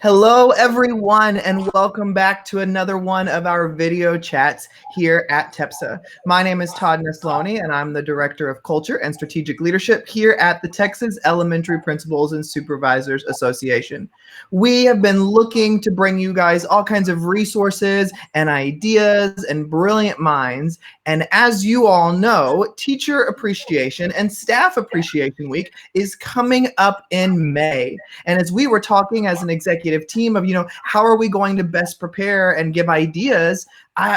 Hello, everyone, and welcome back to another one of our video chats here at TEPSA. My name is Todd Nesloni, and I'm the Director of Culture and Strategic Leadership here at the Texas Elementary Principals and Supervisors Association. We have been looking to bring you guys all kinds of resources and ideas and brilliant minds. And as you all know, Teacher Appreciation and Staff Appreciation Week is coming up in May. And as we were talking as an executive team of, how are we going to best prepare and give ideas,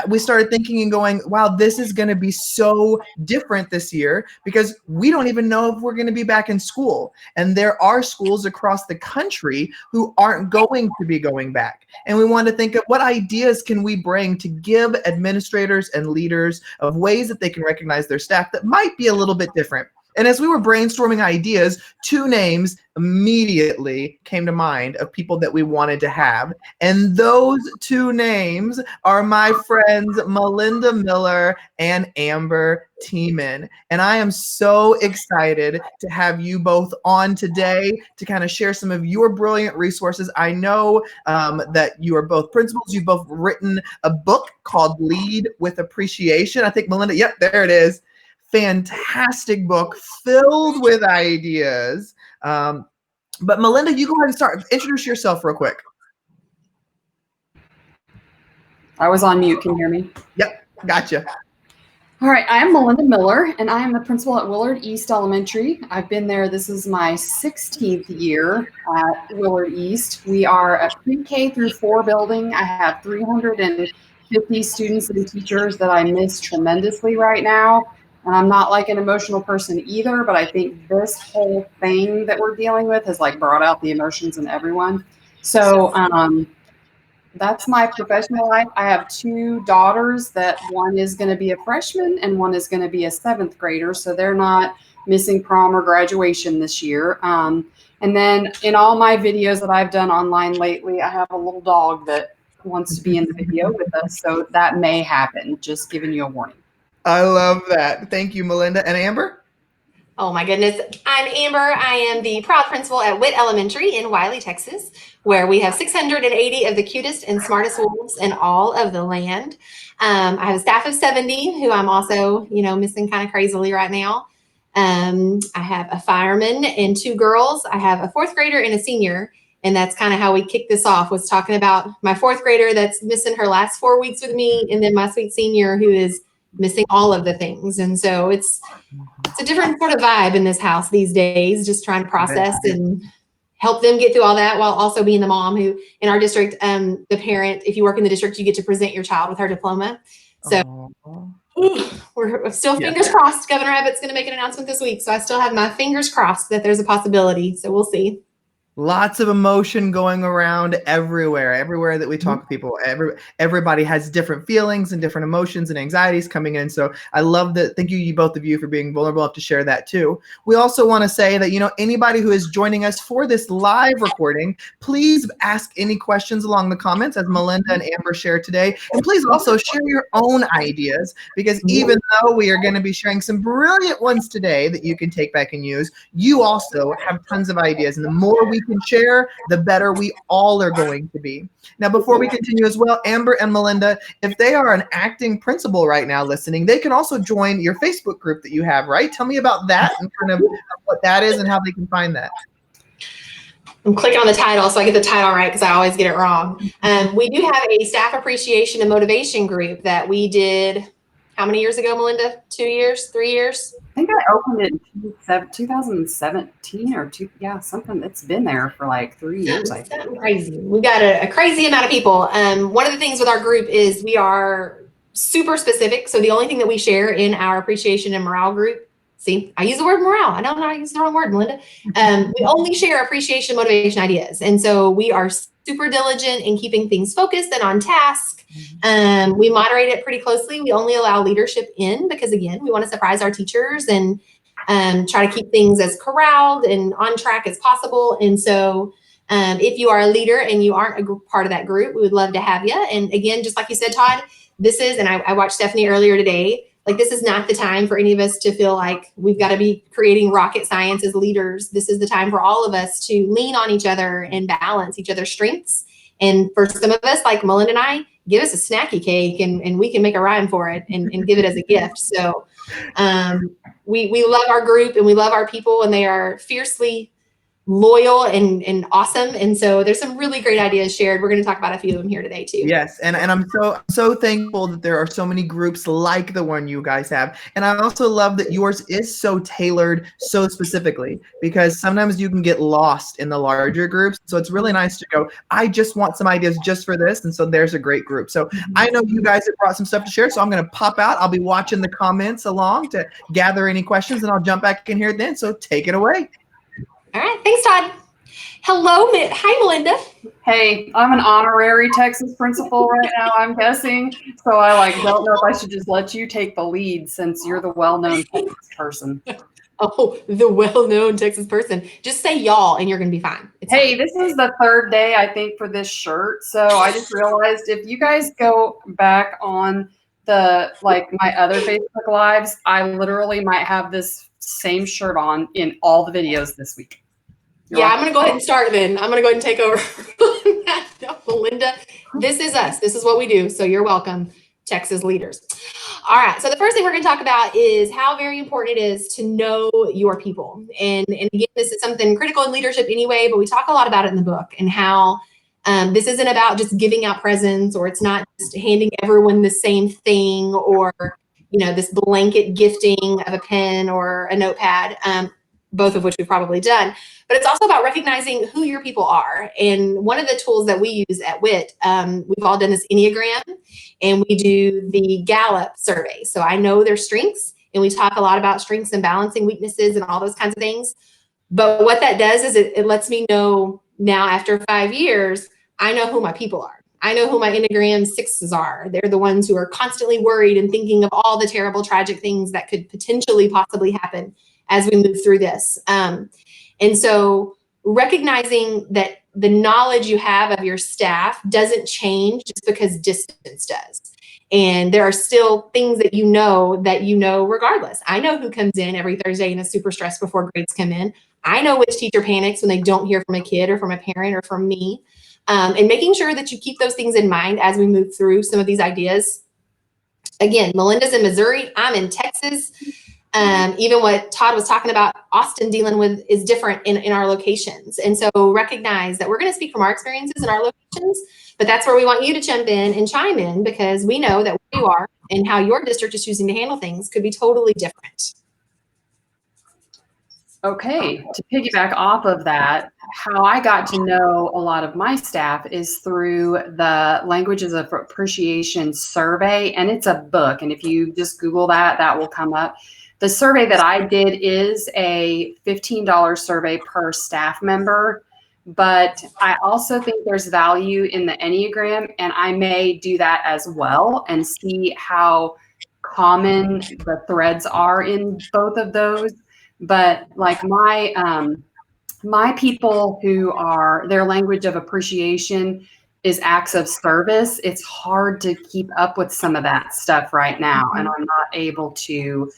we started thinking and going, wow, this is going to be so different this year because we don't even know if we're going to be back in school. And there are schools across the country who aren't going to be going back. And we want to think of what ideas can we bring to give administrators and leaders of ways that they can recognize their staff that might be a little bit different. And as we were brainstorming ideas, two names immediately came to mind of people that we wanted to have. And those two names are my friends, Melinda Miller and Amber Teamann. And I am so excited to have you both on today to kind of share some of your brilliant resources. I know that you are both principals. You've both written a book called Lead with Appreciation. I think Melinda, yep, there it is. Fantastic book filled with ideas. But Melinda, you go ahead and start. Introduce yourself real quick. I was on mute. Can you hear me? Yep, gotcha. All right, I am Melinda Miller, and I am the principal at Willard East Elementary. I've been there. This is my 16th year at Willard East. We are a pre-K through 4 building. I have 350 students and teachers that I miss tremendously right now. And I'm not like an emotional person either, but I think this whole thing that we're dealing with has like brought out the emotions in everyone. So that's my professional life. I have 2 daughters that one is going to be a freshman and one is going to be a 7th grader. So they're not missing prom or graduation this year. And then in all my videos that I've done online lately, I have a little dog that wants to be in the video with us. So that may happen, just giving you a warning. I love that. Thank you, Melinda. And Amber? Oh my goodness. I'm Amber. I am the proud principal at Witt Elementary in Wiley, Texas, where we have 680 of the cutest and smartest wolves in all of the land. I have a staff of 70 who I'm also, missing kind of crazily right now. I have a fireman and 2 girls. I have a 4th grader and a senior. And that's kind of how we kicked this off, was talking about my 4th grader that's missing her last 4 weeks with me. And then my sweet senior who is missing all of the things. And so it's a different sort of vibe in this house these days, just trying to process and help them get through all that while also being the mom who, in our district, the parent, if you work in the district, you get to present your child with her diploma. So we're still fingers crossed. Governor Abbott's going to make an announcement this week. So I still have my fingers crossed that there's a possibility. So we'll see. Lots of emotion going around everywhere that we talk to people. Everybody has different feelings and different emotions and anxieties coming in. So I love that. Thank you, both of you, for being vulnerable enough to share that too. We also want to say that, anybody who is joining us for this live recording, please ask any questions along the comments as Melinda and Amber shared today. And please also share your own ideas, because even though we are going to be sharing some brilliant ones today that you can take back and use, you also have tons of ideas. And the more we can share, the better we all are going to be. Now, before we continue as well, Amber and Melinda, if they are an acting principal right now listening, they can also join your Facebook group that you have, right? Tell me about that and kind of what that is and how they can find that. I'm clicking on the title so I get the title right because I always get it wrong. We do have a staff appreciation and motivation group that we did, how many years ago, Melinda? 2 years, 3 years? I think I opened it in 2017 or something. It's been there for like 3 years. I think. Crazy. We've got a crazy amount of people. One of the things with our group is we are super specific. So the only thing that we share in our appreciation and morale group, see, I use the word morale. I don't know, I use the wrong word, Melinda. We only share appreciation, motivation ideas. And so we are super diligent in keeping things focused and on task. We moderate it pretty closely. We only allow leadership in because, again, we want to surprise our teachers and try to keep things as corralled and on track as possible. And so if you are a leader and you aren't a part of that group, we would love to have you. And again, just like you said, Todd, this is, and I watched Stephanie earlier today, Like, this is not the time for any of us to feel like we've got to be creating rocket science as leaders. This is the time for all of us to lean on each other and balance each other's strengths. And for some of us, like Melinda and I, give us a snacky cake and we can make a rhyme for it and give it as a gift. So we love our group and we love our people, and they are fiercely loyal and awesome. And so there's some really great ideas shared. We're going to talk about a few of them here today too. Yes, and I'm so thankful that there are so many groups like the one you guys have. And I also love that yours is so tailored so specifically, because sometimes you can get lost in the larger groups. So it's really nice to go, I just want some ideas just for this. And so there's a great group. So I know you guys have brought some stuff to share, so I'm going to pop out. I'll be watching the comments along to gather any questions, and I'll jump back in here then. So take it away. All right. Thanks, Todd. Hello. Hi, Melinda. Hey, I'm an honorary Texas principal right now, I'm guessing. So I don't know if I should just let you take the lead since you're the well-known Texas person. Oh, the well-known Texas person. Just say y'all and you're going to be fine. Hey, this is the third day, I think, for this shirt. So I just realized if you guys go back on the, my other Facebook Lives, I literally might have this same shirt on in all the videos this week. I'm going to go ahead and start then. I'm going to go ahead and take over. No, Melinda, this is us. This is what we do. So you're welcome, Texas leaders. All right. So the first thing we're going to talk about is how very important it is to know your people. And again, this is something critical in leadership anyway, but we talk a lot about it in the book, and how this isn't about just giving out presents, or it's not just handing everyone the same thing, or, this blanket gifting of a pen or a notepad, both of which we've probably done. But it's also about recognizing who your people are. And one of the tools that we use at WIT, we've all done this Enneagram, and we do the Gallup survey. So I know their strengths, and we talk a lot about strengths and balancing weaknesses and all those kinds of things. But what that does is it lets me know now, after 5 years, I know who my people are. I know who my Enneagram 6s are. They're the ones who are constantly worried and thinking of all the terrible, tragic things that could potentially possibly happen as we move through this. And so recognizing that the knowledge you have of your staff doesn't change just because distance does. And there are still things that you know regardless. I know who comes in every Thursday and is super stressed before grades come in. I know which teacher panics when they don't hear from a kid or from a parent or from me. And making sure that you keep those things in mind as we move through some of these ideas. Again, Melinda's in Missouri. I'm in Texas. Even what Todd was talking about, Austin dealing with is different in our locations. And so recognize that we're going to speak from our experiences in our locations, but that's where we want you to jump in and chime in, because we know that where you are and how your district is choosing to handle things could be totally different. Okay, to piggyback off of that, how I got to know a lot of my staff is through the Languages of Appreciation survey, and it's a book. And if you just Google that, that will come up. The survey that I did is a $15 survey per staff member, but I also think there's value in the Enneagram, and I may do that as well and see how common the threads are in both of those. But like my people who are, their language of appreciation is acts of service. It's hard to keep up with some of that stuff right now, and I'm not able to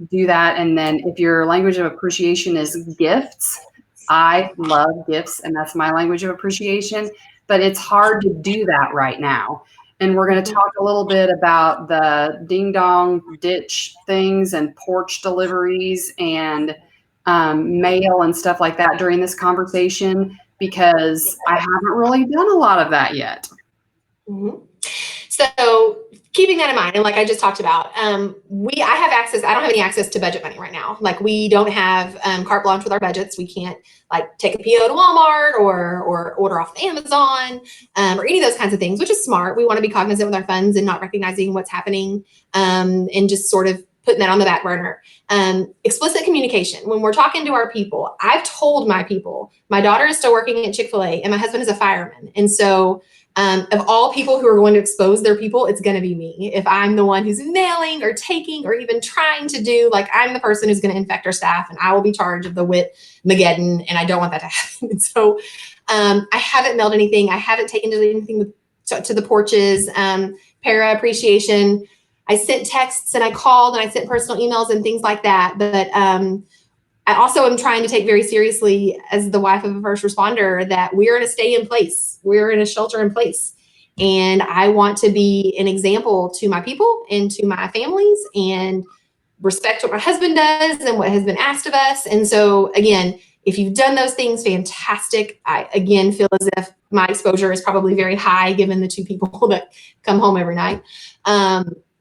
do that. And then if your language of appreciation is gifts, I love gifts, and that's my language of appreciation, but it's hard to do that right now. And we're going to talk a little bit about the ding dong ditch things and porch deliveries and mail and stuff like that during this conversation, because I haven't really done a lot of that yet. Mm-hmm. So keeping that in mind, and like I just talked about, I have access. I don't have any access to budget money right now. Like, we don't have carte blanche with our budgets. We can't take a PO to Walmart or order off Amazon or any of those kinds of things, which is smart. We want to be cognizant with our funds and not recognizing what's happening and just sort of putting that on the back burner. Explicit communication. When we're talking to our people, I've told my people, my daughter is still working at Chick-fil-A and my husband is a fireman. And so of all people who are going to expose their people, it's going to be me. If I'm the one who's mailing or taking or even trying to do, I'm the person who's going to infect our staff, and I will be charged of the WIT Mageddon, and I don't want that to happen. And so I haven't mailed anything. I haven't taken anything to the porches. Para appreciation. I sent texts and I called and I sent personal emails and things like that. But I also am trying to take very seriously, as the wife of a first responder, that we're in a stay in place. We're in a shelter in place. And I want to be an example to my people and to my families and respect what my husband does and what has been asked of us. And so, again, if you've done those things, fantastic. I, again, feel as if my exposure is probably very high given the 2 people that come home every night.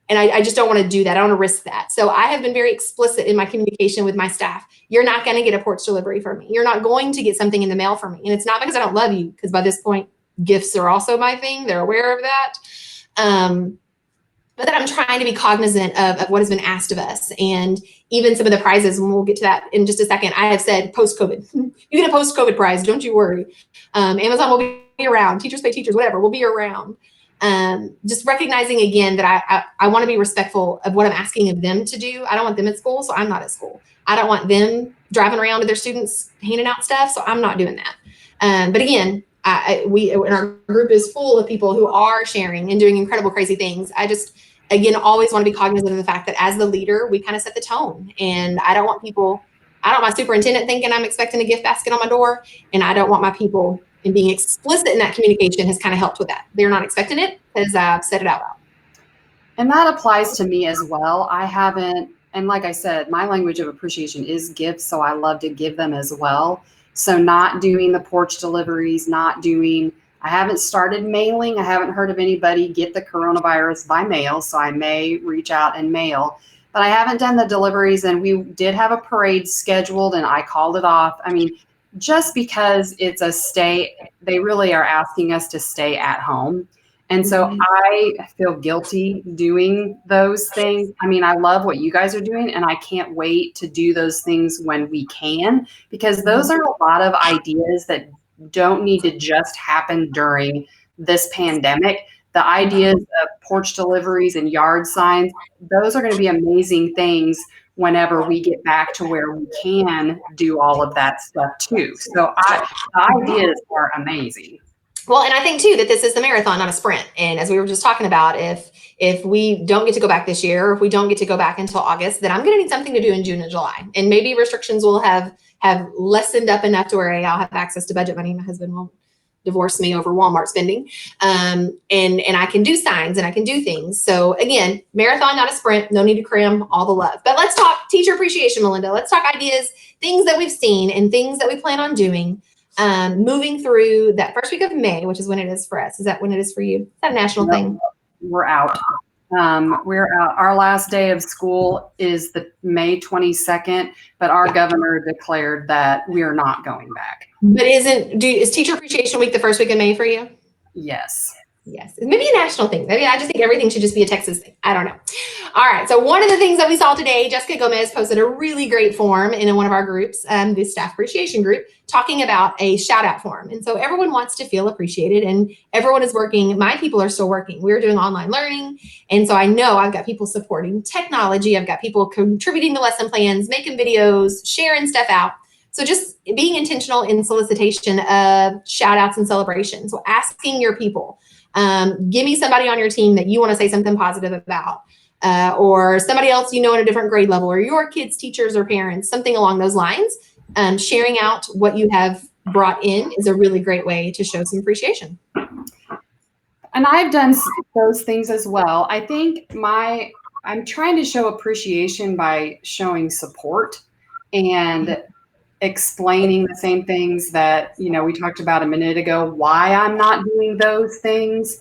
And I just don't want to do that. I don't want to risk that. So I have been very explicit in my communication with my staff. You're not going to get a porch delivery from me. You're not going to get something in the mail from me. And it's not because I don't love you, because by this point, gifts are also my thing. They're aware of that. But that I'm trying to be cognizant of what has been asked of us. And even some of the prizes, and we'll get to that in just a second, I have said post-COVID, you get a post-COVID prize, don't you worry. Amazon will be around, Teachers Pay Teachers, whatever, will be around. Just recognizing again that I want to be respectful of what I'm asking of them to do. I don't want them at school, so I'm not at school. I don't want them driving around to their students handing out stuff, so I'm not doing that. But again, and our group is full of people who are sharing and doing incredible, crazy things. I just, again, always want to be cognizant of the fact that as the leader, we kind of set the tone. And I don't want my superintendent thinking I'm expecting a gift basket on my door. And I don't want my people, and being explicit in that communication has kind of helped with that. They're not expecting it because I've said it out loud. And that applies to me as well. And like I said, my language of appreciation is gifts, so I love to give them as well. So not doing the porch deliveries, I haven't started mailing. I haven't heard of anybody get the coronavirus by mail, so I may reach out and mail. But I haven't done the deliveries, and we did have a parade scheduled, and I called it off. I mean, just because it's a stay, they really are asking us to stay at home. And so I feel guilty doing those things. I mean, I love what you guys are doing, and I can't wait to do those things when we can, because those are a lot of ideas that don't need to just happen during this pandemic. The ideas of porch deliveries and yard signs, those are going to be amazing things whenever we get back to where we can do all of that stuff too. So the ideas are amazing. Well, and I think too that this is a marathon, not a sprint. And as we were just talking about, if we don't get to go back this year, or if we don't get to go back until August, then I'm going to need something to do in June and July. And maybe restrictions will have lessened up enough to where I'll have access to budget money. My husband won't divorce me over Walmart spending. And I can do signs and I can do things. So again, marathon, not a sprint. No need to cram all the love. But let's talk teacher appreciation, Melinda. Let's talk ideas, things that we've seen and things that we plan on doing. Moving through that first week of May, which is when it is for us. Is that when it is for you? Is that a national thing? We're out. We're out. Our last day of school is the May 22nd, but our governor declared that we are not going back. But is Teacher Appreciation Week the first week of May for you? Yes. Yes, maybe a national thing. Maybe I just think everything should just be a Texas thing. I don't know. All right. So one of the things that we saw today, Jessica Gomez posted a really great form in one of our groups, the staff appreciation group, talking about a shout out form. And so everyone wants to feel appreciated, and everyone is working. My people are still working. We're doing online learning. And so I know I've got people supporting technology. I've got people contributing to lesson plans, making videos, sharing stuff out. So just being intentional in solicitation of shout outs and celebrations. So asking your people, give me somebody on your team that you want to say something positive about, or somebody else you know at a different grade level, or your kids' teachers or parents, something along those lines. Sharing out what you have brought in is a really great way to show some appreciation. And I've done those things as well. I think I'm trying to show appreciation by showing support and explaining the same things that, we talked about a minute ago, why I'm not doing those things,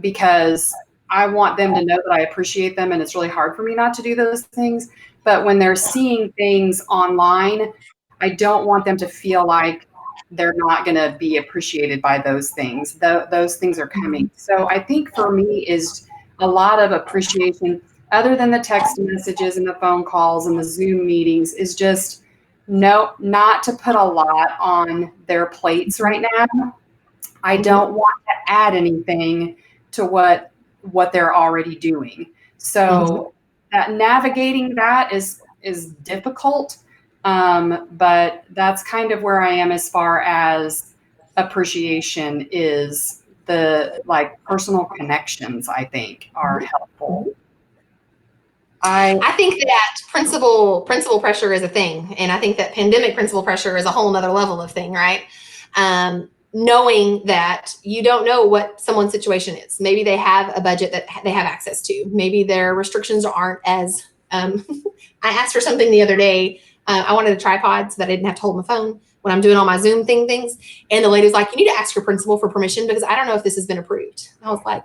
because I want them to know that I appreciate them, and it's really hard for me not to do those things. But when they're seeing things online, I don't want them to feel like they're not going to be appreciated by those things. Those things are coming. So I think for me is a lot of appreciation, other than the text messages and the phone calls and the Zoom meetings, is just not to put a lot on their plates right now. I don't want to add anything to what they're already doing. So that navigating that is difficult. But that's kind of where I am as far as appreciation is. The personal connections, I think, are helpful. I think that principal pressure is a thing, and I think that pandemic principal pressure is a whole nother level of thing, right? Knowing that you don't know what someone's situation is. Maybe they have a budget that they have access to. Maybe their restrictions aren't as. I asked for something the other day. I wanted a tripod so that I didn't have to hold my phone when I'm doing all my Zoom things. And the lady was like, "You need to ask your principal for permission because I don't know if this has been approved." I was like,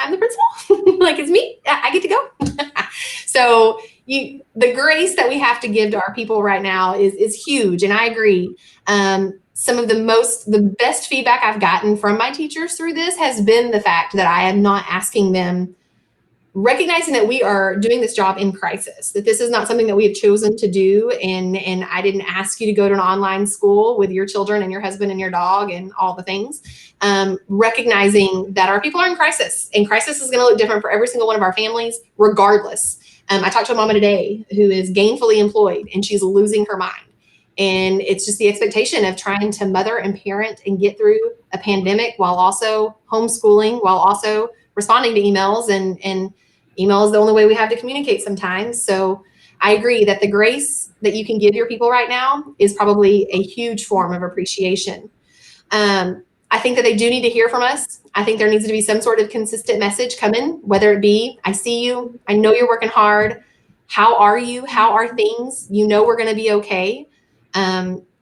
I'm the principal. Like, it's me. I get to go. So the grace that we have to give to our people right now is huge. And I agree. Some of the best feedback I've gotten from my teachers through this has been the fact that I am not asking them, recognizing that we are doing this job in crisis, that this is not something that we have chosen to do. And I didn't ask you to go to an online school with your children and your husband and your dog and all the things. Recognizing that our people are in crisis, and crisis is going to look different for every single one of our families, regardless. I talked to a mama today who is gainfully employed and she's losing her mind. And it's just the expectation of trying to mother and parent and get through a pandemic while also homeschooling, while also responding to emails, and email is the only way we have to communicate sometimes. So I agree that the grace that you can give your people right now is probably a huge form of appreciation. I think that they do need to hear from us. I think there needs to be some sort of consistent message coming, whether it be, I see you, I know you're working hard. How are you? How are things? You know we're going to be okay.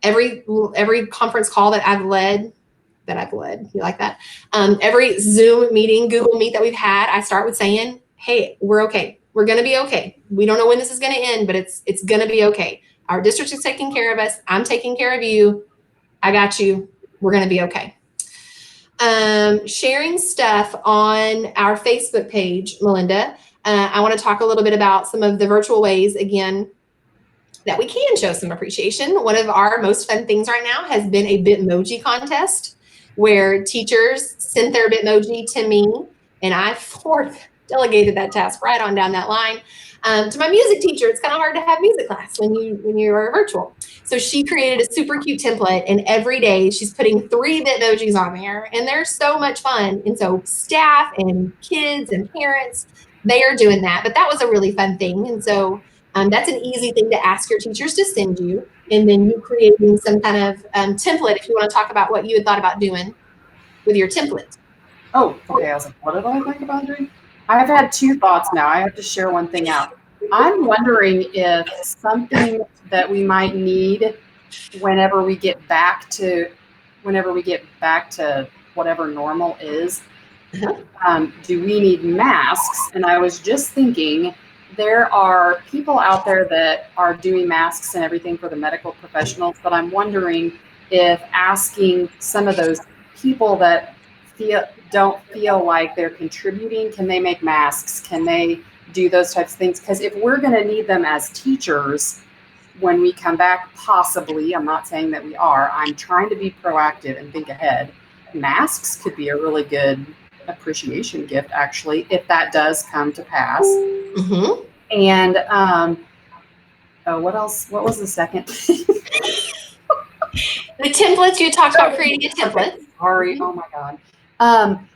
Every conference call that I've led, you like that? Every Zoom meeting, Google Meet that we've had, I start with saying, hey, we're okay. We're going to be okay. We don't know when this is going to end, but it's going to be okay. Our district is taking care of us. I'm taking care of you. I got you. We're going to be okay. Sharing stuff on our Facebook page, Melinda. I want to talk a little bit about some of the virtual ways, again, that we can show some appreciation. One of our most fun things right now has been a Bitmoji contest where teachers sent their Bitmoji to me, and I delegated that task right on down that line. To my music teacher, it's kind of hard to have music class when you are virtual. So she created a super cute template, and every day she's putting 3 Bitmojis on there, and they're so much fun. And so staff and kids and parents, they are doing that. But that was a really fun thing. And so that's an easy thing to ask your teachers to send you, and then you creating some kind of template if you want to talk about what you had thought about doing with your template. Oh, okay. I was like, what did I think about doing? I've had 2 thoughts now. I have to share one thing out. I'm wondering if something that we might need whenever we get back to whatever normal is, do we need masks? And I was just thinking, there are people out there that are doing masks and everything for the medical professionals, but I'm wondering if asking some of those people that don't feel like they're contributing, can they make masks? Can they do those types of things? Because if we're going to need them as teachers when we come back, possibly, I'm not saying that we are, I'm trying to be proactive and think ahead. Masks could be a really good appreciation gift, actually, if that does come to pass. Mm-hmm. And what else? What was the second? The templates, you talked about creating a template. Okay. Sorry. Oh my God.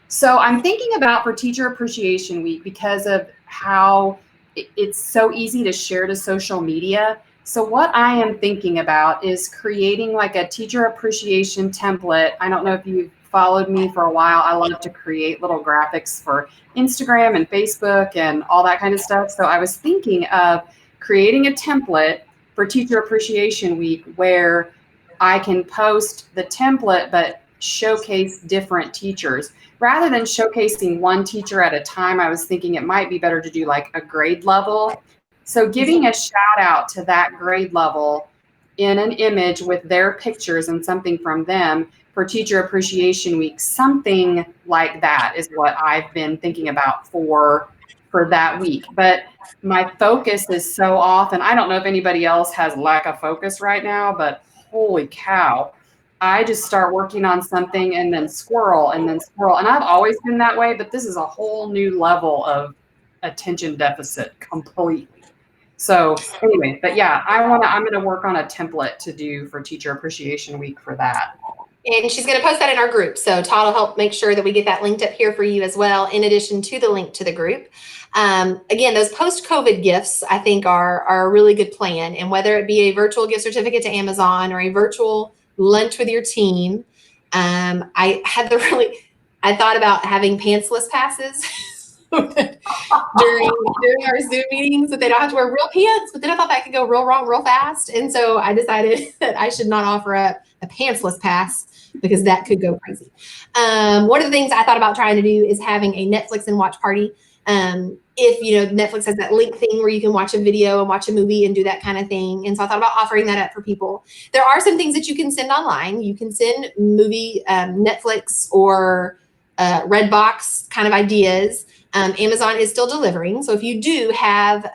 So I'm thinking about for Teacher Appreciation Week, because of how it's so easy to share to social media. So what I am thinking about is creating like a teacher appreciation template. I don't know if you've followed me for a while. I love to create little graphics for Instagram and Facebook and all that kind of stuff. So I was thinking of creating a template for Teacher Appreciation Week where I can post the template, but showcase different teachers. Rather than showcasing one teacher at a time, I was thinking it might be better to do like a grade level. So giving a shout out to that grade level in an image with their pictures and something from them for Teacher Appreciation Week, something like that is what I've been thinking about for that week. But my focus is so off, and I don't know if anybody else has lack of focus right now, but holy cow, I just start working on something and then squirrel and then squirrel. And I've always been that way, but this is a whole new level of attention deficit completely. So anyway, but yeah, I'm going to work on a template to do for Teacher Appreciation Week for that. And she's going to post that in our group. So Todd will help make sure that we get that linked up here for you as well, in addition to the link to the group. Again, those post-COVID gifts, I think, are a really good plan. And whether it be a virtual gift certificate to Amazon or a virtual lunch with your team, I thought about having pantsless passes during our Zoom meetings, that they don't have to wear real pants, but then I thought that could go real wrong real fast. And so I decided that I should not offer up a pantsless pass, because that could go crazy. One of the things I thought about trying to do is having a Netflix and watch party. If Netflix has that link thing where you can watch a video and watch a movie and do that kind of thing. And so I thought about offering that up for people. There are some things that you can send online. You can send movie, Netflix or Redbox kind of ideas. Amazon is still delivering. So if you do have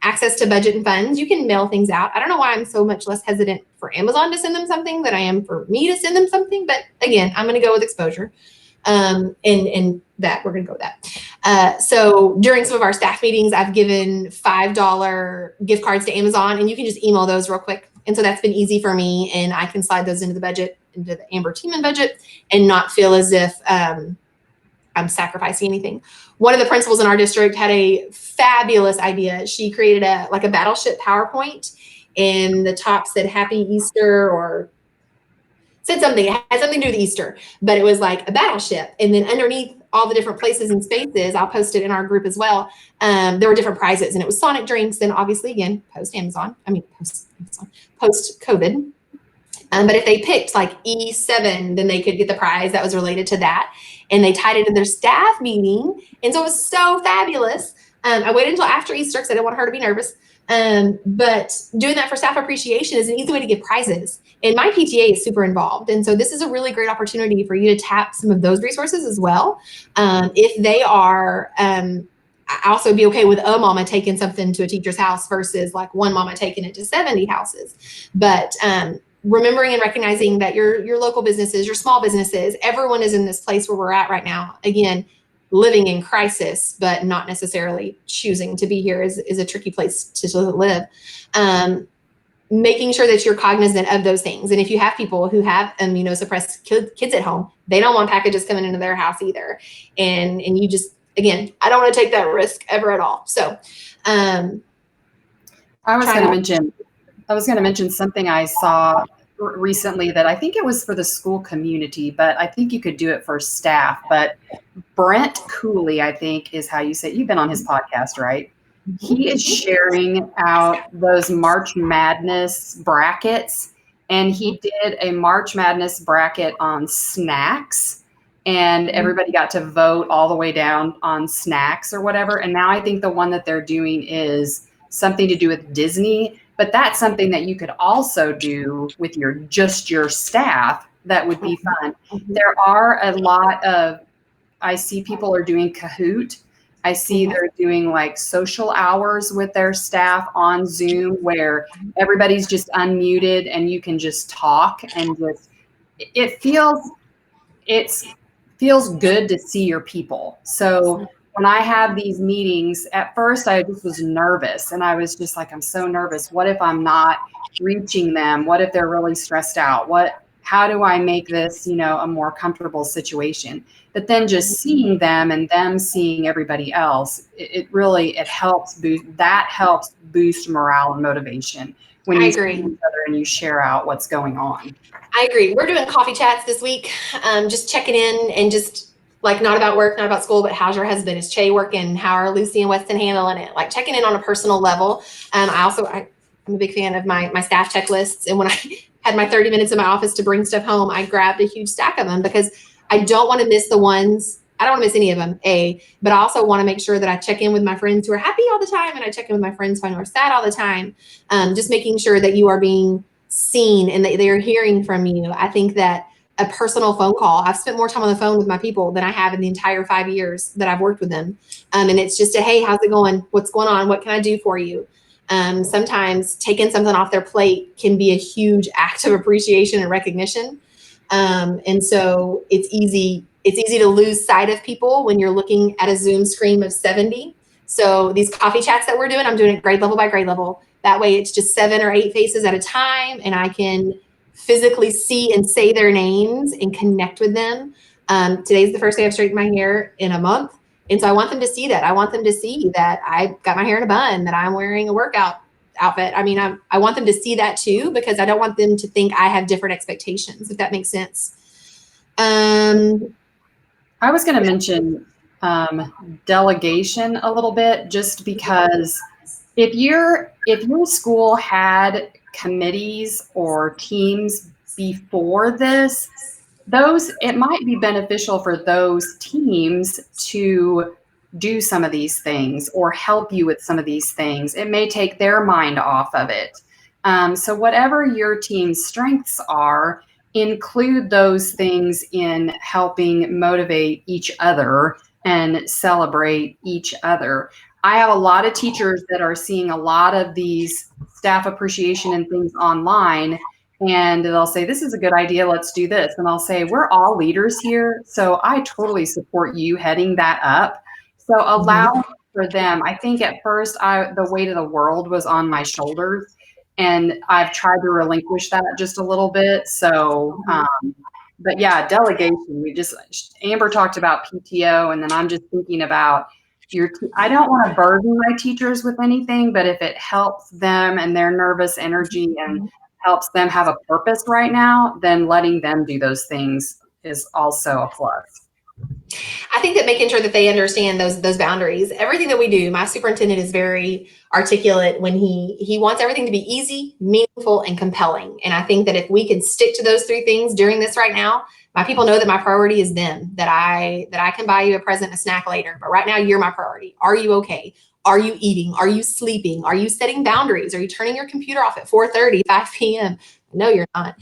access to budget and funds, you can mail things out. I don't know why I'm so much less hesitant for Amazon to send them something than I am for me to send them something. But again, I'm going to go with exposure. And that we're going to go with that. So during some of our staff meetings, I've given $5 gift cards to Amazon, and you can just email those real quick. And so that's been easy for me, and I can slide those into the budget, into the Amber Teamann budget, and not feel as if I'm sacrificing anything. One of the principals in our district had a fabulous idea. She created a battleship PowerPoint, and the top said Happy Easter, or said something. It had something to do with Easter, but it was like a battleship. And then underneath all the different places and spaces, I'll post it in our group as well. There were different prizes, and it was Sonic drinks. And obviously, again, post COVID. But if they picked like E7, then they could get the prize that was related to that. And they tied it in their staff meeting. And so it was so fabulous. I waited until after Easter because I didn't want her to be nervous. But doing that for staff appreciation is an easy way to get prizes. And my PTA is super involved. And so this is a really great opportunity for you to tap some of those resources as well. If they are, I also be okay with a mama taking something to a teacher's house versus like one mama taking it to 70 houses. But remembering and recognizing that your local businesses, your small businesses, everyone is in this place where we're at right now. Again, living in crisis, but not necessarily choosing to be here is a tricky place to live. Making sure that you're cognizant of those things. And if you have people who have immunosuppressed kids at home, they don't want packages coming into their house either. And you just, again, I don't want to take that risk ever at all. So I was going to mention something I saw recently that I think it was for the school community, but I think you could do it for staff. But Brent Cooley, I think is how you say it. You've been on his podcast, right? He is sharing out those March Madness brackets, and he did a March Madness bracket on snacks, and everybody got to vote all the way down on snacks or whatever. And now I think the one that they're doing is something to do with Disney, but that's something that you could also do with your staff. That would be fun. There are a lot of, I see people are doing Kahoot. I see they're doing like social hours with their staff on Zoom where everybody's just unmuted and you can just talk, and just it feels good to see your people. So when I have these meetings, at first I just was nervous, and I was just like, I'm so nervous. What if I'm not reaching them? What if they're really stressed out? How do I make this, a more comfortable situation? But then just seeing them and them seeing everybody else, it helps boost morale and motivation when you see each other and you share out what's going on. I agree. We're doing coffee chats this week, just checking in and just like not about work, not about school, but how's your husband? Is Che working? How are Lucy and Weston handling it? Like checking in on a personal level. I'm a big fan of my staff checklists. And when I had my 30 minutes in my office to bring stuff home, I grabbed a huge stack of them because I don't want to miss the ones. I don't want to miss any of them, but I also want to make sure that I check in with my friends who are happy all the time, and I check in with my friends who are sad all the time. Just making sure that you are being seen and that they're hearing from you. I think that a personal phone call, I've spent more time on the phone with my people than I have in the entire 5 years that I've worked with them. And it's just hey, how's it going? What's going on? What can I do for you? Sometimes taking something off their plate can be a huge act of appreciation and recognition. And so it's easy to lose sight of people when you're looking at a Zoom screen of 70. So these coffee chats that we're doing, I'm doing it grade level by grade level. That way it's just 7 or 8 faces at a time, and I can physically see and say their names and connect with them. Today's the first day I've straightened my hair in a month. And so I want them to see that. I want them to see that I got my hair in a bun, that I'm wearing a workout outfit. I mean, I want them to see that too, because I don't want them to think I have different expectations, if that makes sense. I was going to mention delegation a little bit, just because if your school had committees or teams before this, it might be beneficial for those teams to do some of these things or help you with some of these things. It may take their mind off of it. So whatever your team's strengths are, include those things in helping motivate each other and celebrate each other. I have a lot of teachers that are seeing a lot of these staff appreciation and things online, and they'll say, this is a good idea, let's do this. And I'll say, we're all leaders here, so I totally support you heading that up. So allow for them. I think at first the weight of the world was on my shoulders, and I've tried to relinquish that just a little bit. So, but yeah, delegation. Amber talked about PTO, and then I'm just thinking about I don't want to burden my teachers with anything, but if it helps them and their nervous energy and helps them have a purpose right now, then letting them do those things is also a plus. I think that making sure that they understand those boundaries, everything that we do, my superintendent is very articulate when he wants everything to be easy, meaningful, and compelling. And I think that if we can stick to those three things during this right now, my people know that my priority is them, that I can buy you a present, a snack later, but right now you're my priority. Are you okay? Are you eating? Are you sleeping? Are you setting boundaries? Are you turning your computer off at 4:30, 5 p.m.? No, you're not.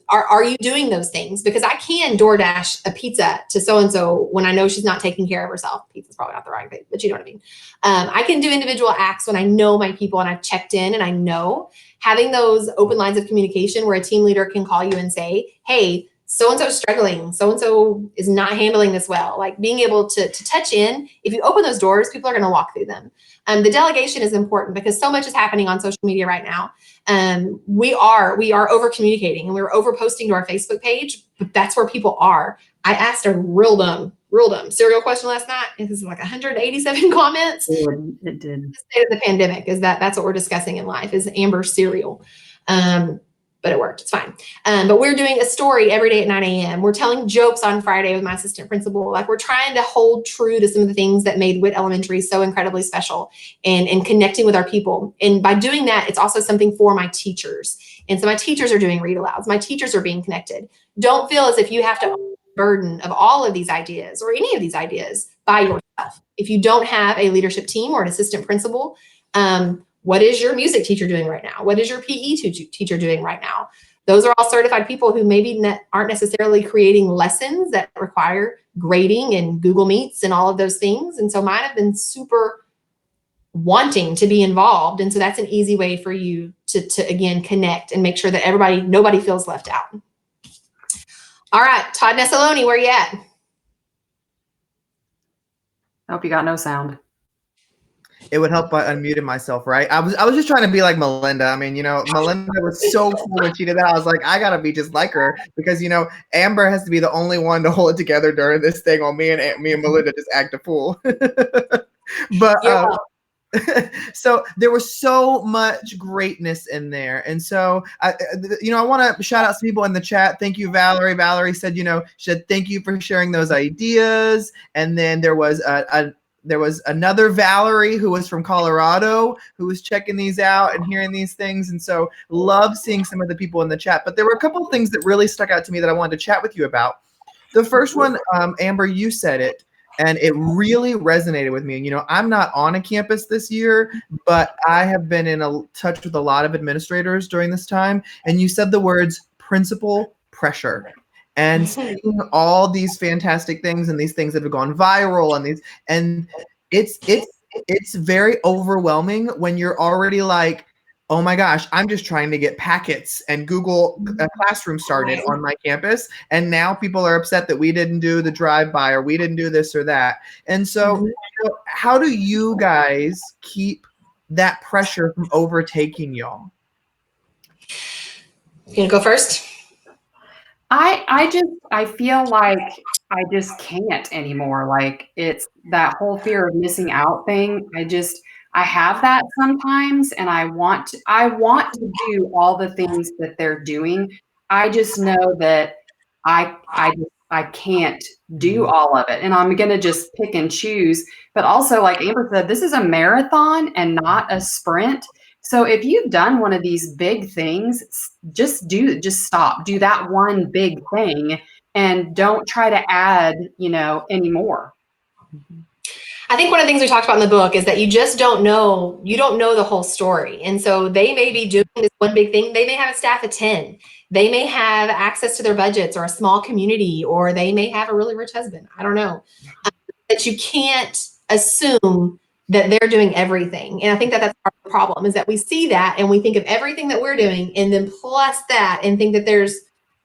Are you doing those things? Because I can DoorDash a pizza to so-and-so when I know she's not taking care of herself. Pizza's probably not the right thing, but you know what I mean. I can do individual acts when I know my people and I've checked in and I know. Having those open lines of communication where a team leader can call you and say, hey, so-and-so is struggling. So-and-so is not handling this well. Like being able to touch in. If you open those doors, people are going to walk through them. The delegation is important because so much is happening on social media right now. We are over communicating and we're over posting to our Facebook page, but that's where people are. I asked a real dumb cereal question last night. It was like 187 comments. It did. The state of the pandemic is that's what we're discussing in life is Amber cereal. But it worked. It's fine. But we're doing a story every day at 9 a.m. We're telling jokes on Friday with my assistant principal. Like we're trying to hold true to some of the things that made Witt Elementary so incredibly special and connecting with our people. And by doing that, it's also something for my teachers. And so my teachers are doing read alouds. My teachers are being connected. Don't feel as if you have to burden of all of these ideas or any of these ideas by yourself. If you don't have a leadership team or an assistant principal, what is your music teacher doing right now? What is your PE teacher doing right now? Those are all certified people who maybe aren't necessarily creating lessons that require grading and Google Meets and all of those things. And so mine have been super wanting to be involved. And so that's an easy way for you to again, connect and make sure that nobody feels left out. All right, Todd Nessaloni, where you at? I hope you got no sound. It would help by unmuting myself, right? I was just trying to be like Melinda. I mean, Melinda was so cool when she did that. I was like, I gotta be just like her because Amber has to be the only one to hold it together during this thing while me and Melinda just act a fool. But so there was so much greatness in there. And so, I want to shout out some people in the chat. Thank you, Valerie. Valerie said, she said, thank you for sharing those ideas. And then there was another Valerie who was from Colorado who was checking these out and hearing these things. And so love seeing some of the people in the chat. But there were a couple of things that really stuck out to me that I wanted to chat with you about. The first one, Amber, you said it. And it really resonated with me. And, I'm not on a campus this year, but I have been in touch with a lot of administrators during this time. And you said the words principal pressure and seeing all these fantastic things and these things that have gone viral and it's very overwhelming when you're already like, oh my gosh, I'm just trying to get packets and Google Classroom started on my campus. And now people are upset that we didn't do the drive-by or we didn't do this or that. And so how do you guys keep that pressure from overtaking y'all? You gonna go first? I feel like I just can't anymore. Like it's that whole fear of missing out thing. I have that sometimes, and I want to do all the things that they're doing. I just know that I can't do all of it, and I'm gonna just pick and choose. But also, like Amber said, this is a marathon and not a sprint. So if you've done one of these big things, just stop. Do that one big thing and don't try to add, any more. I think one of the things we talked about in the book is that you just don't know the whole story. And so they may be doing this one big thing. They may have a staff of 10. They may have access to their budgets or a small community, or they may have a really rich husband. I don't know. But you can't assume that they're doing everything. And I think that that's part of the problem, is that we see that and we think of everything that we're doing and then plus that and think that there's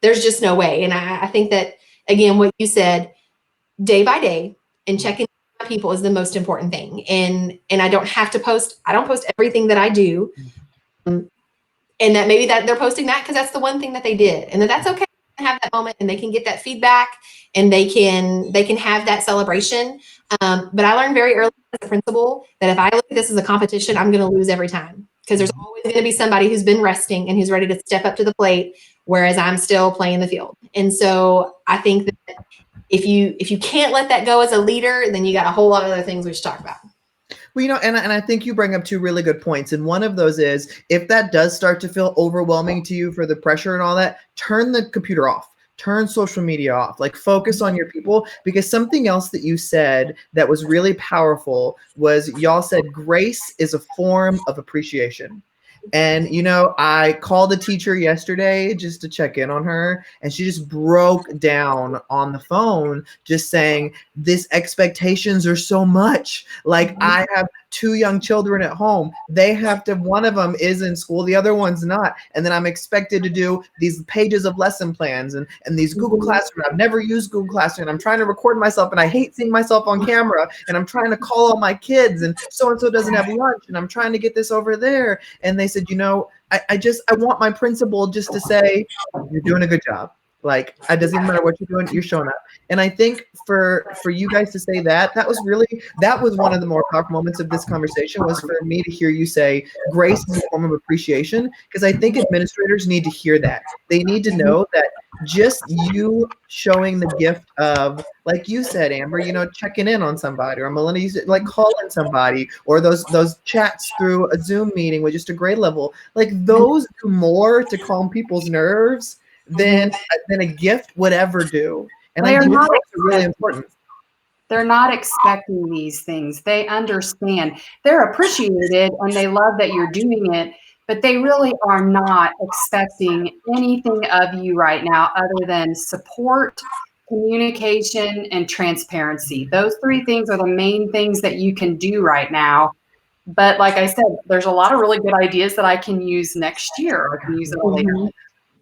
just no way. And I think that, again, what you said, day by day and checking people is the most important thing. And I don't post everything that I do. And that maybe that they're posting that because that's the one thing that they did, and that's okay. They can have that moment and they can get that feedback and they can have that celebration. But I learned very early as a principal that if I look at this as a competition, I'm going to lose every time, because there's always going to be somebody who's been resting and who's ready to step up to the plate, whereas I'm still playing the field. And so I think that if you can't let that go as a leader, then you got a whole lot of other things we should talk about. Well, and I think you bring up two really good points. And one of those is, if that does start to feel overwhelming to you for the pressure and all that, turn the computer off, turn social media off, like focus on your people. Because something else that you said that was really powerful was, y'all said grace is a form of appreciation. And, I called a teacher yesterday just to check in on her, and she just broke down on the phone, just saying, this expectations are so much. Like, I have 2 young children at home. They have to, one of them is in school, the other one's not. And then I'm expected to do these pages of lesson plans and these Google Classroom. I've never used Google Classroom. I'm trying to record myself and I hate seeing myself on camera, and I'm trying to call all my kids, and so-and-so doesn't have lunch, and I'm trying to get this over there. And they said, I want my principal just to say, you're doing a good job. Like, it doesn't matter what you're doing, you're showing up. And I think for you guys to say that was one of the more powerful moments of this conversation, was for me to hear you say grace is a form of appreciation. Because I think administrators need to hear that. They need to know that just you showing the gift of, like you said, Amber, checking in on somebody, or Melinda, you said, like calling somebody, or those chats through a Zoom meeting with just a grade level, like those do more to calm people's nerves than a gift would ever do. And I think that's really important. They're not expecting these things. They understand. They're appreciated and they love that you're doing it, but they really are not expecting anything of you right now other than support, communication, and transparency. Those 3 things are the main things that you can do right now. But like I said, there's a lot of really good ideas that I can use next year. I can use it later.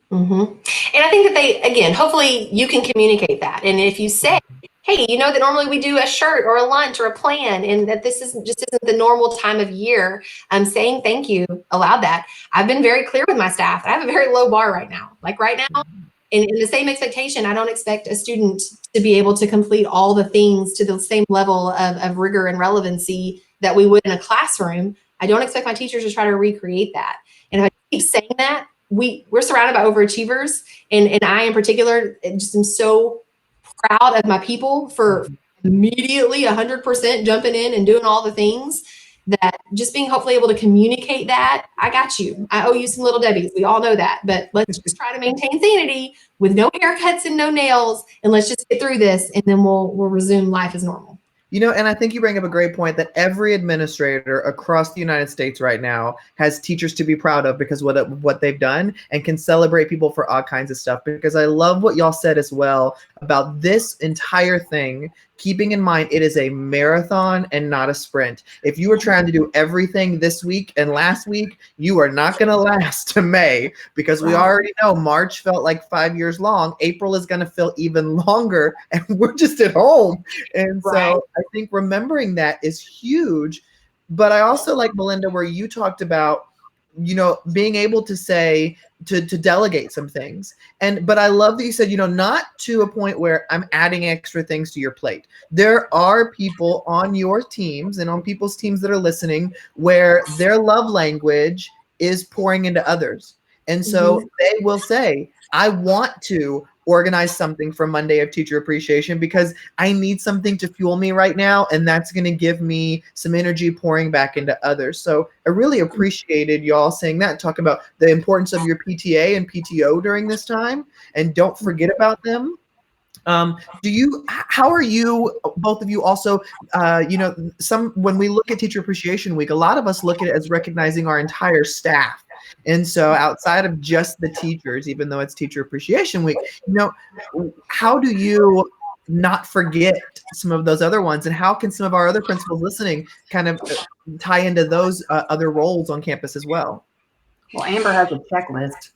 And I think that again, hopefully you can communicate that. And if you say, hey, that normally we do a shirt or a lunch or a plan, and that this isn't the normal time of year, saying thank you allowed that. I've been very clear with my staff. I have a very low bar right now. Like right now, in the same expectation, I don't expect a student to be able to complete all the things to the same level of rigor and relevancy that we would in a classroom. I don't expect my teachers to try to recreate that. And if I keep saying that, we're surrounded by overachievers, and I in particular just am so proud of my people for immediately 100% jumping in and doing all the things, that just being hopefully able to communicate that I got you. I owe you some little Debbies. We all know that, but let's just try to maintain sanity with no haircuts and no nails, and let's just get through this, and then we'll resume life as normal. And I think you bring up a great point, that every administrator across the United States right now has teachers to be proud of because what they've done, and can celebrate people for all kinds of stuff. Because I love what y'all said as well about this entire thing, keeping in mind it is a marathon and not a sprint. If you were trying to do everything this week and last week, you are not going to last to May, because we already know March felt like 5 years long. April is going to feel even longer, and we're just at home. And so I think remembering that is huge. But I also like, Melinda, where you talked about being able to say, to delegate some things. But I love that you said, not to a point where I'm adding extra things to your plate. There are people on your teams and on people's teams that are listening where their love language is pouring into others. And so they will say, I want to organize something for Monday of Teacher Appreciation because I need something to fuel me right now, and that's going to give me some energy pouring back into others. So I really appreciated y'all saying that, talking about the importance of your PTA and PTO during this time, and don't forget about them. How are you, both of you also, when we look at Teacher Appreciation Week, a lot of us look at it as recognizing our entire staff. And so outside of just the teachers, even though it's Teacher Appreciation Week, how do you not forget some of those other ones? And how can some of our other principals listening kind of tie into those other roles on campus as well? Well, Amber has a checklist.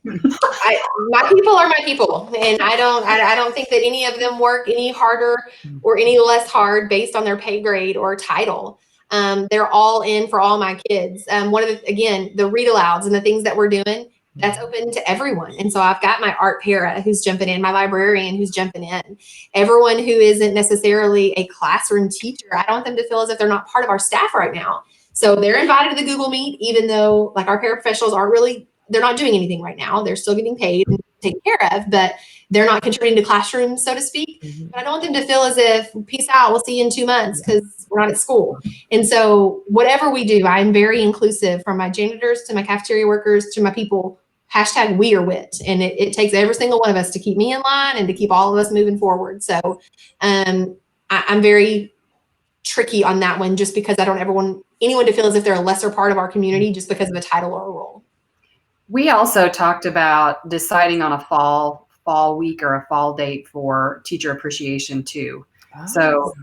My people are my people, and I don't think that any of them work any harder or any less hard based on their pay grade or title. They're all in for all my kids. One of the read alouds and the things that we're doing, that's open to everyone. And so I've got my art para who's jumping in, my librarian who's jumping in, everyone who isn't necessarily a classroom teacher. I don't want them to feel as if they're not part of our staff right now. So they're invited to the Google Meet, even though like our paraprofessionals they're not doing anything right now. They're still getting paid and taken care of, but they're not contributing to classrooms, so to speak. But I don't want them to feel as if, peace out, we'll see you in 2 months because we're not at school. And so whatever we do, I'm very inclusive, from my janitors to my cafeteria workers to my people. #WeAreWIT. And it takes every single one of us to keep me in line and to keep all of us moving forward. So I'm very tricky on that one, just because I don't ever want anyone to feel as if they're a lesser part of our community just because of a title or a role. We also talked about deciding on a fall week or a fall date for Teacher Appreciation too. So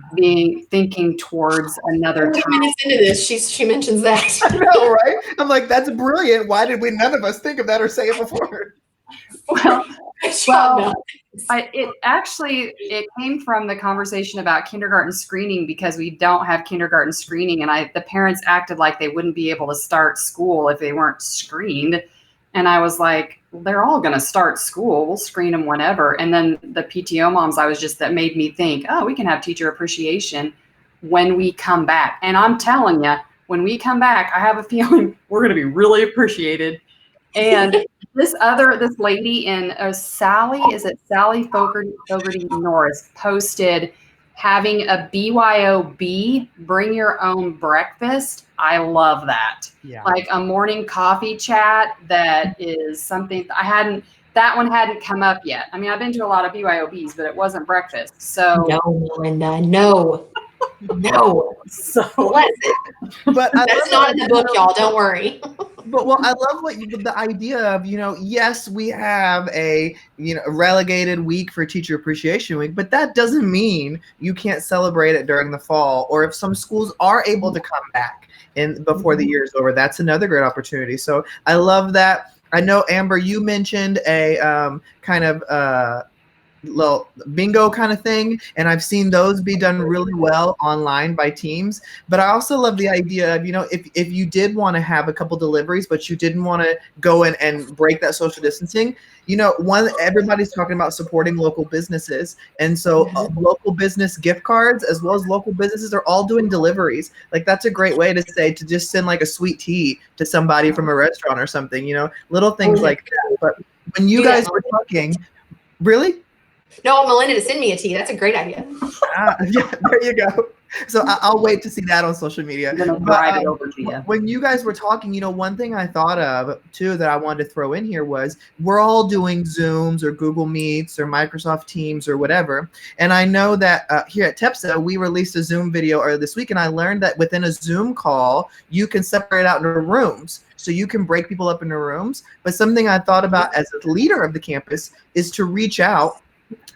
thinking towards another time. Minutes into this, she mentions that. I know, right? I'm like, that's brilliant. Why did none of us think of that or say it before? It came from the conversation about kindergarten screening, because we don't have kindergarten screening, and the parents acted like they wouldn't be able to start school if they weren't screened. And I was like, they're all going to start school. We'll screen them whenever. And then the PTO moms, that made me think, oh, we can have Teacher Appreciation when we come back. And I'm telling you, when we come back, I have a feeling we're going to be really appreciated. And this lady in Sally Fogarty Norris posted having a BYOB, bring your own breakfast. I love that. Yeah. Like a morning coffee chat that is something that one hadn't come up yet. I mean, I've been to a lot of BYOBs, but it wasn't breakfast. So no, Melinda, no. So but that's not in the book, y'all. Don't worry. But I love the idea of, yes, we have a relegated week for Teacher Appreciation Week, but that doesn't mean you can't celebrate it during the fall, or if some schools are able to come back before the year is over, that's another great opportunity. So I love that. I know, Amber, you mentioned a kind of little bingo kind of thing, and I've seen those be done really well online by teams. But I also love the idea of, if you did want to have a couple deliveries, but you didn't want to go in and break that social distancing, everybody's talking about supporting local businesses, and so local business gift cards as well as local businesses are all doing deliveries. Like, that's a great way to just send like a sweet tea to somebody from a restaurant or something, little things like that. But when you guys were talking, really? No, Melinda to send me a tea. That's a great idea. Yeah, there you go. So I'll wait to see that on social media. I'm gonna drive it over to you. When you guys were talking, one thing I thought of too that I wanted to throw in here was we're all doing Zooms or Google Meets or Microsoft Teams or whatever. And I know that here at TEPSA, we released a Zoom video earlier this week, and I learned that within a Zoom call, you can separate out into rooms. So you can break people up into rooms. But something I thought about as a leader of the campus is to reach out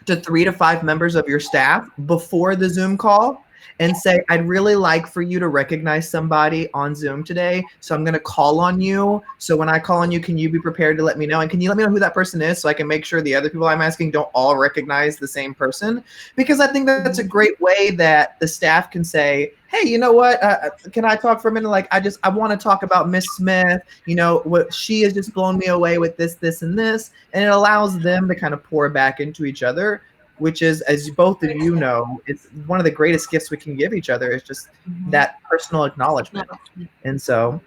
to 3 to 5 members of your staff before the Zoom call and say, I'd really like for you to recognize somebody on Zoom today. So I'm going to call on you. So when I call on you, can you be prepared to let me know? And can you let me know who that person is so I can make sure the other people I'm asking don't all recognize the same person? Because I think that's a great way that the staff can say, hey, you know what? Can I talk for a minute? Like, I want to talk about Miss Smith. You know, what she has just blown me away with this, this, and this. And it allows them to kind of pour back into each other, which is, as both of you know, it's one of the greatest gifts we can give each other is just that personal acknowledgement. And so,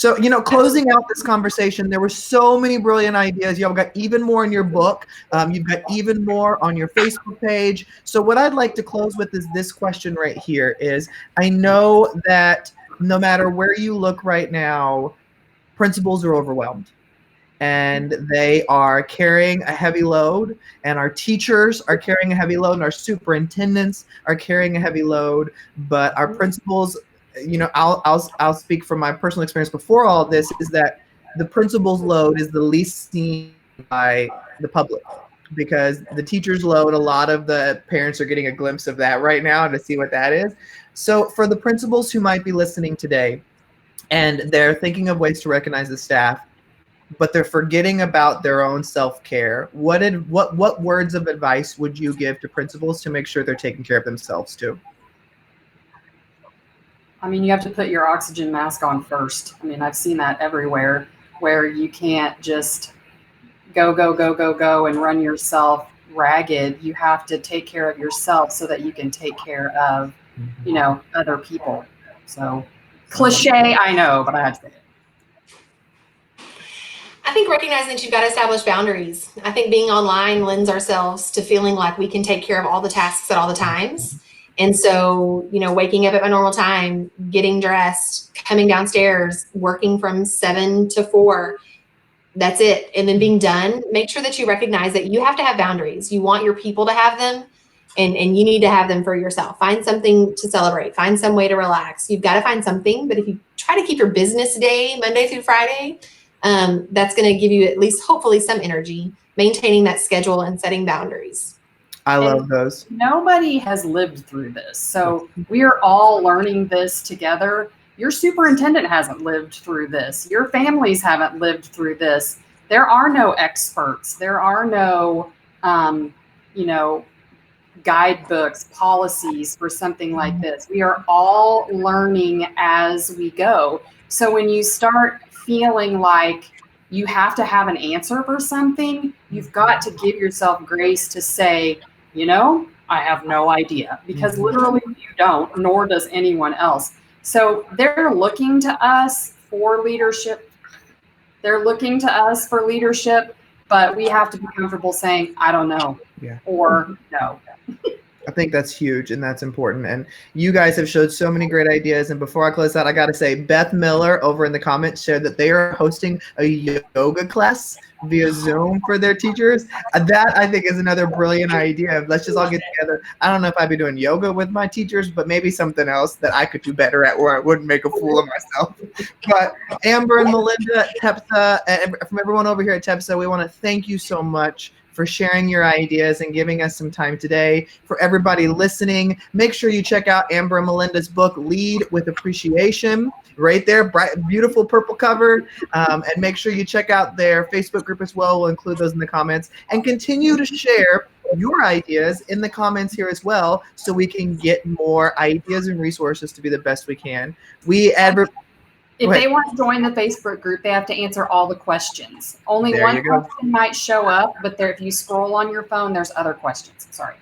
you know, closing out this conversation, there were so many brilliant ideas. Y'all got even more in your book. You've got even more on your Facebook page. So what I'd like to close with is this question right here is, I know that no matter where you look right now, principals are overwhelmed. And they are carrying a heavy load, and our teachers are carrying a heavy load, and our superintendents are carrying a heavy load. But our principals, you know, I'll speak from my personal experience before all of this, is that the principal's load is the least seen by the public, because the teachers' load, a lot of the parents are getting a glimpse of that right now to see what that is. So for the principals who might be listening today, and they're thinking of ways to recognize the staff, but they're forgetting about their own self-care, what words of advice would you give to principals to make sure they're taking care of themselves too? I mean, you have to put your oxygen mask on first. I mean, I've seen that everywhere, where you can't just go and run yourself ragged. You have to take care of yourself so that you can take care of, you know, other people. So cliche, I know, but I had to say it. I think recognizing that you've got to establish boundaries. I think being online lends ourselves to feeling like we can take care of all the tasks at all the times. And so, you know, waking up at my normal time, getting dressed, coming downstairs, working from 7 to 4, that's it. And then being done, make sure that you recognize that you have to have boundaries. You want your people to have them, and you need to have them for yourself. Find something to celebrate. Find some way to relax. You've got to find something. But if you try to keep your business day Monday through Friday, that's going to give you at least hopefully some energy, maintaining that schedule and setting boundaries. I love those. Nobody has lived through this. So we are all learning this together. Your superintendent hasn't lived through this. Your families haven't lived through this. There are no experts. There are no, you know, guidebooks, policies for something like this. We are all learning as we go. So when you start feeling like you have to have an answer for something, you've got to give yourself grace to say, you know, I have no idea, because literally you don't, nor does anyone else. So they're looking to us for leadership. They're looking to us for leadership, but we have to be comfortable saying, I don't know, or no. I think that's huge and that's important. And you guys have showed so many great ideas. And before I close out, I got to say, Beth Miller over in the comments shared that they are hosting a yoga class via Zoom for their teachers. That I think is another brilliant idea. Let's just all get together. I don't know if I'd be doing yoga with my teachers, but maybe something else that I could do better at where I wouldn't make a fool of myself. But Amber and Melinda at TEPSA, and from everyone over here at TEPSA, we want to thank you so much for sharing your ideas and giving us some time today. For everybody listening, make sure you check out Amber and Melinda's book, Lead with Appreciation, right there, bright, beautiful purple cover. And make sure you check out their Facebook group as well. We'll include those in the comments. And continue to share your ideas in the comments here as well, so we can get more ideas and resources to be the best we can. If they want to join the Facebook group, they have to answer all the questions. Only one question might show up, but if you scroll on your phone, there's other questions. Sorry.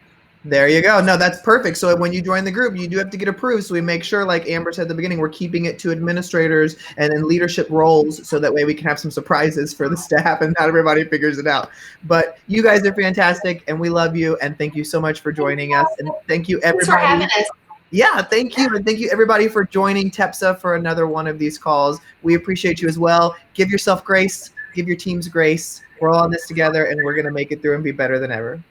There you go. No, that's perfect. So when you join the group, you do have to get approved. So we make sure, like Amber said at the beginning, we're keeping it to administrators and in leadership roles, so that way we can have some surprises for the staff and not everybody figures it out. But you guys are fantastic, and we love you. And thank you so much for joining us. And thank you, everybody. Thanks for having us. Yeah, thank you. And thank you, everybody, for joining TEPSA for another one of these calls. We appreciate you as well. Give yourself grace. Give your teams grace. We're all in this together, and we're going to make it through and be better than ever.